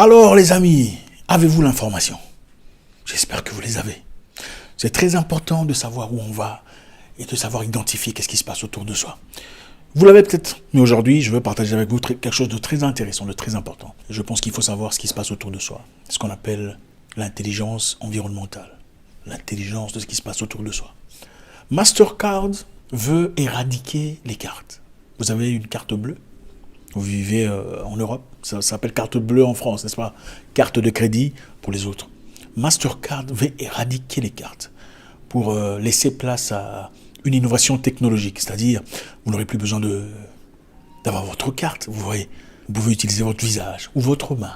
Alors les amis, avez-vous l'information? J'espère que vous les avez. C'est très important de savoir où on va et de savoir identifier qu'est-ce qui se passe autour de soi. Vous l'avez peut-être, mais aujourd'hui, je veux partager avec vous quelque chose de très intéressant, de très important. Je pense qu'il faut savoir ce qui se passe autour de soi. Ce qu'on appelle l'intelligence environnementale. L'intelligence de ce qui se passe autour de soi. Mastercard veut éradiquer les cartes. Vous avez une carte bleue. Vous vivez en Europe. Ça s'appelle carte bleue en France, n'est-ce pas? Carte de crédit pour les autres. Mastercard veut éradiquer les cartes pour laisser place à une innovation technologique. C'est-à-dire, vous n'aurez plus besoin d'avoir votre carte. Vous voyez, vous pouvez utiliser votre visage ou votre main.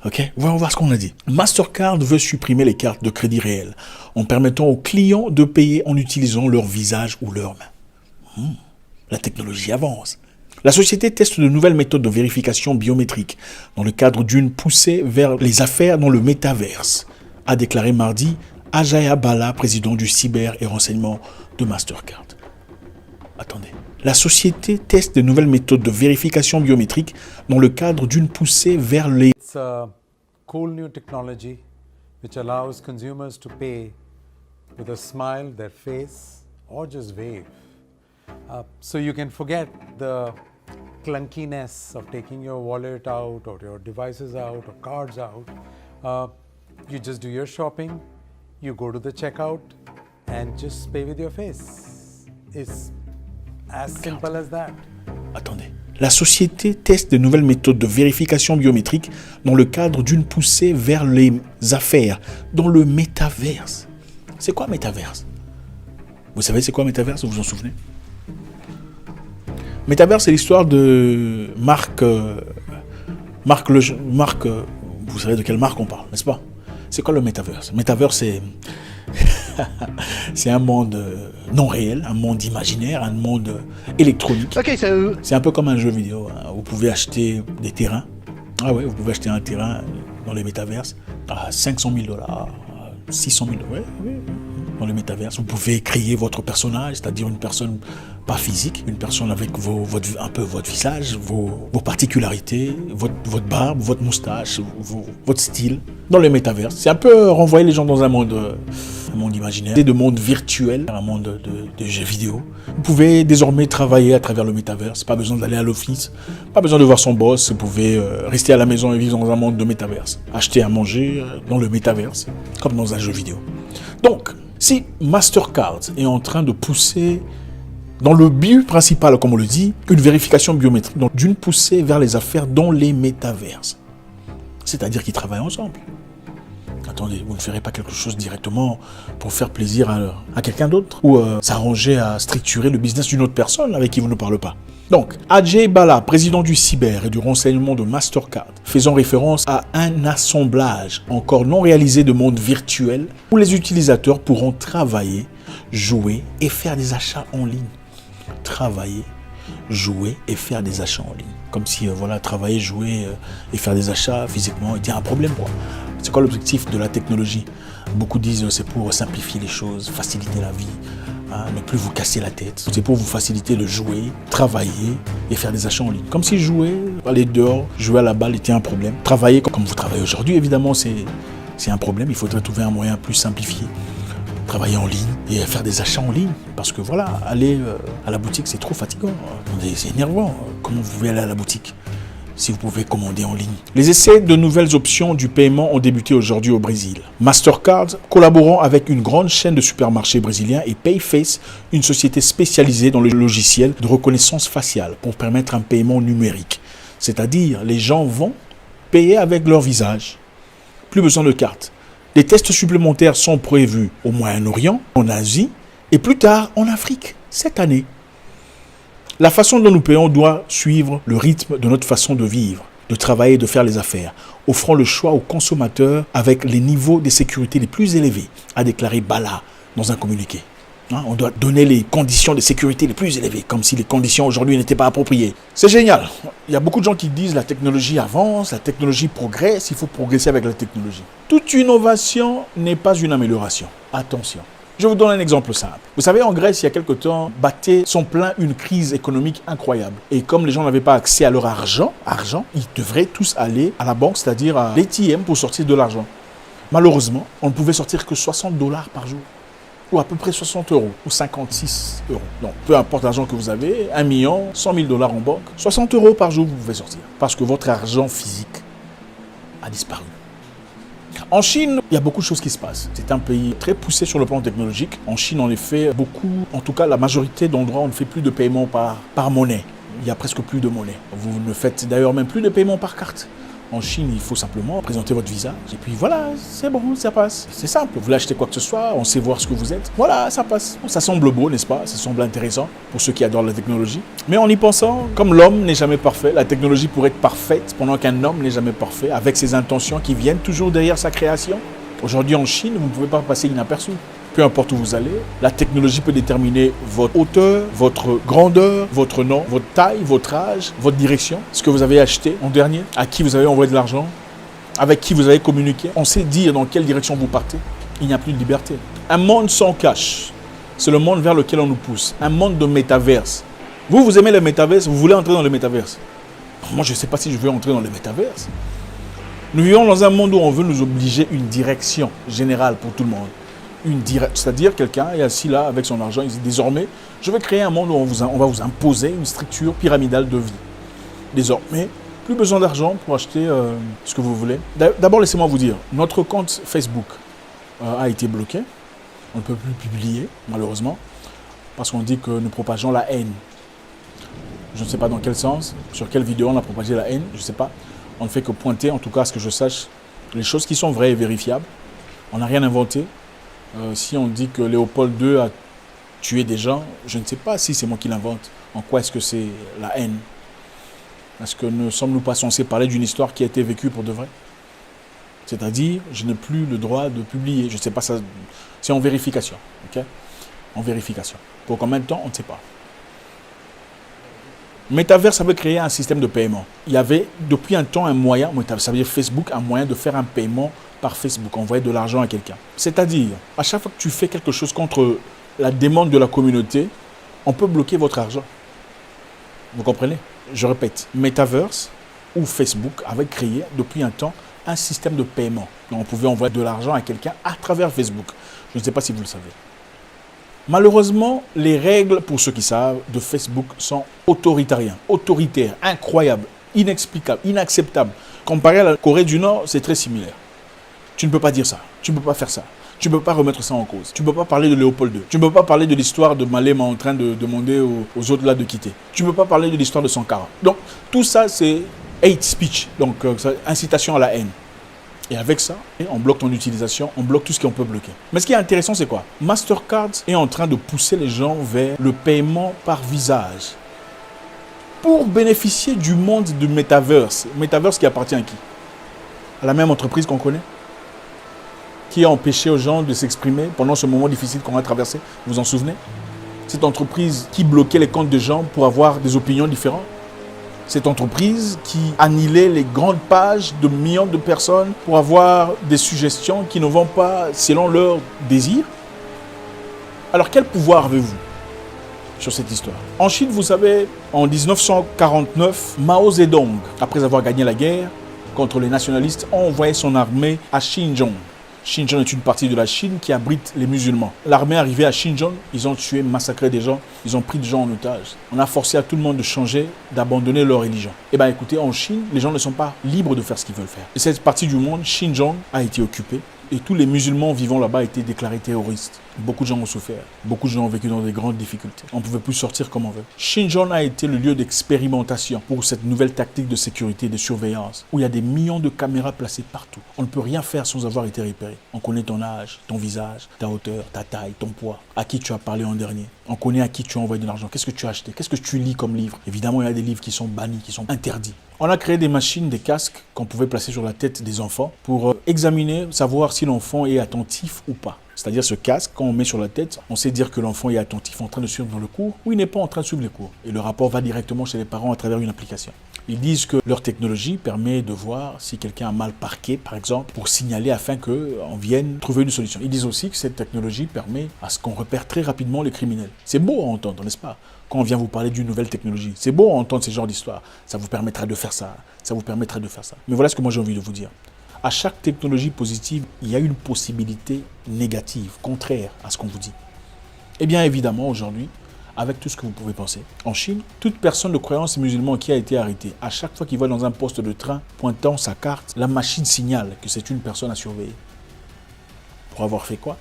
Ok, on va voir ce qu'on a dit. Mastercard veut supprimer les cartes de crédit réel en permettant aux clients de payer en utilisant leur visage ou leur main. La technologie avance. La société teste de nouvelles méthodes de vérification biométrique dans le cadre d'une poussée vers les affaires dans le métaverse, a déclaré mardi Ajay Bala, président du cyber et renseignement de Mastercard. Attendez. La société teste de nouvelles méthodes de vérification biométrique dans le cadre d'une poussée vers les... It's a cool new technology which allows consumers to pay with a smile, their face, or just wave. So you can forget the clunkiness of taking your wallet out or your devices out or cards out. You just do your shopping, you go to the checkout and just pay with your face. It's as simple as that. Attendez. La société teste de nouvelles méthodes de vérification biométrique dans le cadre d'une poussée vers les affaires dans le métaverse. C'est quoi métaverse? Vous savez c'est quoi métaverse? Vous vous en souvenez? Métaverse, c'est l'histoire de Marc, vous savez de quelle marque on parle, n'est-ce pas? C'est quoi le métaverse? Métaverse, c'est un monde non réel, un monde imaginaire, un monde électronique. Okay, so... C'est un peu comme un jeu vidéo. Hein. Vous pouvez acheter des terrains. Ah ouais, vous pouvez acheter un terrain dans les métaverses à 500 000 $, 600 000 $. Oui, dans le métaverse. Vous pouvez créer votre personnage, c'est-à-dire une personne pas physique, une personne avec un peu votre visage, vos particularités, votre barbe, votre moustache, votre style, dans le métaverse. C'est un peu renvoyer les gens dans un monde imaginaire, de monde virtuel, un monde de jeux vidéo. Vous pouvez désormais travailler à travers le métaverse, pas besoin d'aller à l'office, pas besoin de voir son boss, vous pouvez rester à la maison et vivre dans un monde de métaverse. Acheter à manger dans le métaverse, comme dans un jeu vidéo. Donc, si Mastercard est en train de pousser dans le but principal, comme on le dit, une vérification biométrique, donc d'une poussée vers les affaires dans les métaverses. C'est-à-dire qu'ils travaillent ensemble. Attendez, vous ne ferez pas quelque chose directement pour faire plaisir à quelqu'un d'autre ou s'arranger à structurer le business d'une autre personne avec qui vous ne parlez pas. Donc, Ajay Bala, président du cyber et du renseignement de Mastercard, faisant référence à un assemblage encore non réalisé de monde virtuel où les utilisateurs pourront travailler, jouer et faire des achats en ligne. Travailler, jouer et faire des achats en ligne. Comme si, travailler, jouer et faire des achats physiquement était un problème, quoi. C'est quoi l'objectif de la technologie? Beaucoup disent c'est pour simplifier les choses, faciliter la vie, ne plus vous casser la tête. C'est pour vous faciliter de jouer, travailler et faire des achats en ligne. Comme si jouer, aller dehors, jouer à la balle était un problème. Travailler comme vous travaillez aujourd'hui, évidemment, c'est un problème. Il faudrait trouver un moyen plus simplifié. Travailler en ligne et faire des achats en ligne. Parce que aller à la boutique, c'est trop fatigant. C'est énervant. Comment vous pouvez aller à la boutique si vous pouvez commander en ligne? Les essais de nouvelles options du paiement ont débuté aujourd'hui au Brésil. Mastercard, collaborant avec une grande chaîne de supermarchés brésiliens, et Payface, une société spécialisée dans le logiciel de reconnaissance faciale pour permettre un paiement numérique. C'est-à-dire, les gens vont payer avec leur visage. Plus besoin de carte. Des tests supplémentaires sont prévus au Moyen-Orient, en Asie et plus tard en Afrique cette année. La façon dont nous payons doit suivre le rythme de notre façon de vivre, de travailler et de faire les affaires, offrant le choix aux consommateurs avec les niveaux de sécurité les plus élevés, a déclaré Bala dans un communiqué. On doit donner les conditions de sécurité les plus élevées, comme si les conditions aujourd'hui n'étaient pas appropriées. C'est génial. Il y a beaucoup de gens qui disent la technologie avance, la technologie progresse, il faut progresser avec la technologie. Toute innovation n'est pas une amélioration. Attention. Je vous donne un exemple simple. Vous savez, en Grèce, il y a quelque temps, battait son plein une crise économique incroyable. Et comme les gens n'avaient pas accès à leur argent, ils devraient tous aller à la banque, c'est-à-dire à l'ATM pour sortir de l'argent. Malheureusement, on ne pouvait sortir que $60 par jour. Ou à peu près 60 euros, ou 56 euros. Donc, peu importe l'argent que vous avez, 1 million, 100 000 dollars en banque, 60 euros par jour, vous pouvez sortir. Parce que votre argent physique a disparu. En Chine, il y a beaucoup de choses qui se passent. C'est un pays très poussé sur le plan technologique. En Chine, on fait beaucoup, en tout cas la majorité d'endroits, on ne fait plus de paiement par monnaie. Il n'y a presque plus de monnaie. Vous ne faites d'ailleurs même plus de paiement par carte. En Chine, il faut simplement présenter votre visa. Et puis voilà, c'est bon, ça passe. C'est simple. Vous voulez acheter quoi que ce soit, on sait voir ce que vous êtes. Voilà, ça passe. Ça semble beau, n'est-ce pas? Ça semble intéressant pour ceux qui adorent la technologie. Mais en y pensant, comme l'homme n'est jamais parfait, la technologie pourrait être parfaite pendant qu'un homme n'est jamais parfait, avec ses intentions qui viennent toujours derrière sa création. Aujourd'hui en Chine, vous ne pouvez pas passer inaperçu. Peu importe où vous allez, la technologie peut déterminer votre hauteur, votre grandeur, votre nom, votre taille, votre âge, votre direction, ce que vous avez acheté en dernier, à qui vous avez envoyé de l'argent, avec qui vous avez communiqué. On sait dire dans quelle direction vous partez. Il n'y a plus de liberté. Un monde sans cash, c'est le monde vers lequel on nous pousse. Un monde de métaverse. Vous aimez le métaverse, vous voulez entrer dans le métaverse. Moi, je ne sais pas si je veux entrer dans le métaverse. Nous vivons dans un monde où on veut nous obliger une direction générale pour tout le monde. C'est-à-dire quelqu'un est assis là avec son argent, il dit désormais, je vais créer un monde où on va vous imposer une structure pyramidale de vie. Désormais, plus besoin d'argent pour acheter ce que vous voulez. D'abord, laissez-moi vous dire, notre compte Facebook a été bloqué. On ne peut plus publier, malheureusement, parce qu'on dit que nous propageons la haine. Je ne sais pas dans quel sens, sur quelle vidéo on a propagé la haine, je ne sais pas. On ne fait que pointer, en tout cas à ce que je sache, les choses qui sont vraies et vérifiables. On n'a rien inventé. Si on dit que Léopold II a tué des gens, je ne sais pas si c'est moi qui l'invente. En quoi est-ce que c'est la haine? Est-ce que ne sommes-nous pas censés parler d'une histoire qui a été vécue pour de vrai? C'est-à-dire, je n'ai plus le droit de publier. Je ne sais pas, ça, c'est en vérification. Okay? En vérification. Pour combien de temps, on ne sait pas. Metaverse avait créé un système de paiement. Il y avait depuis un temps un moyen, ça veut dire Facebook, un moyen de faire un paiement par Facebook, envoyer de l'argent à quelqu'un. C'est-à-dire, à chaque fois que tu fais quelque chose contre la demande de la communauté, on peut bloquer votre argent. Vous comprenez? Je répète, Metaverse ou Facebook avait créé depuis un temps un système de paiement. Donc on pouvait envoyer de l'argent à quelqu'un à travers Facebook. Je ne sais pas si vous le savez. Malheureusement, les règles, pour ceux qui savent, de Facebook sont autoritaires, incroyables, inexplicables, inacceptables. Comparé à la Corée du Nord, c'est très similaire. Tu ne peux pas dire ça, tu ne peux pas faire ça, tu ne peux pas remettre ça en cause, tu ne peux pas parler de Léopold II, tu ne peux pas parler de l'histoire de Malema en train de demander aux autres là de quitter, tu ne peux pas parler de l'histoire de Sankara. Donc tout ça c'est hate speech, donc incitation à la haine. Et avec ça, on bloque ton utilisation, on bloque tout ce qu'on peut bloquer. Mais ce qui est intéressant, c'est quoi? Mastercard est en train de pousser les gens vers le paiement par visage pour bénéficier du monde du Metaverse. Metaverse qui appartient à qui? À la même entreprise qu'on connaît? Qui a empêché aux gens de s'exprimer pendant ce moment difficile qu'on a traversé? Vous vous en souvenez? Cette entreprise qui bloquait les comptes des gens pour avoir des opinions différentes? Cette entreprise qui annihilait les grandes pages de millions de personnes pour avoir des suggestions qui ne vont pas selon leurs désirs. Alors quel pouvoir avez-vous sur cette histoire? En Chine, vous savez, en 1949, Mao Zedong, après avoir gagné la guerre contre les nationalistes, a envoyé son armée à Xinjiang. Xinjiang est une partie de la Chine qui abrite les musulmans. L'armée est arrivée à Xinjiang, ils ont tué, massacré des gens, ils ont pris des gens en otage. On a forcé à tout le monde de changer, d'abandonner leur religion. Eh bien écoutez, en Chine, les gens ne sont pas libres de faire ce qu'ils veulent faire. Et cette partie du monde, Xinjiang, a été occupée et tous les musulmans vivant là-bas étaient déclarés terroristes. Beaucoup de gens ont souffert, beaucoup de gens ont vécu dans des grandes difficultés. On ne pouvait plus sortir comme on veut. Xinjiang a été le lieu d'expérimentation pour cette nouvelle tactique de sécurité et de surveillance, où il y a des millions de caméras placées partout. On ne peut rien faire sans avoir été repéré. On connaît ton âge, ton visage, ta hauteur, ta taille, ton poids, à qui tu as parlé en dernier. On connaît à qui tu as envoyé de l'argent, qu'est-ce que tu as acheté, qu'est-ce que tu lis comme livre. Évidemment, il y a des livres qui sont bannis, qui sont interdits. On a créé des machines, des casques qu'on pouvait placer sur la tête des enfants pour examiner, savoir si l'enfant est attentif ou pas. C'est-à-dire ce casque, quand on met sur la tête, on sait dire que l'enfant est attentif, en train de suivre dans le cours, ou il n'est pas en train de suivre les cours. Et le rapport va directement chez les parents à travers une application. Ils disent que leur technologie permet de voir si quelqu'un a mal parqué, par exemple, pour signaler afin qu'on vienne trouver une solution. Ils disent aussi que cette technologie permet à ce qu'on repère très rapidement les criminels. C'est beau à entendre, n'est-ce pas? Quand on vient vous parler d'une nouvelle technologie, c'est beau à entendre ce genre d'histoire. Ça vous permettra de faire ça, ça vous permettra de faire ça. Mais voilà ce que moi j'ai envie de vous dire. À chaque technologie positive, il y a une possibilité négative, contraire à ce qu'on vous dit. Et bien évidemment, aujourd'hui, avec tout ce que vous pouvez penser, en Chine, toute personne de croyance musulmane qui a été arrêtée, à chaque fois qu'il va dans un poste de train pointant sa carte, la machine signale que c'est une personne à surveiller. Pour avoir fait quoi?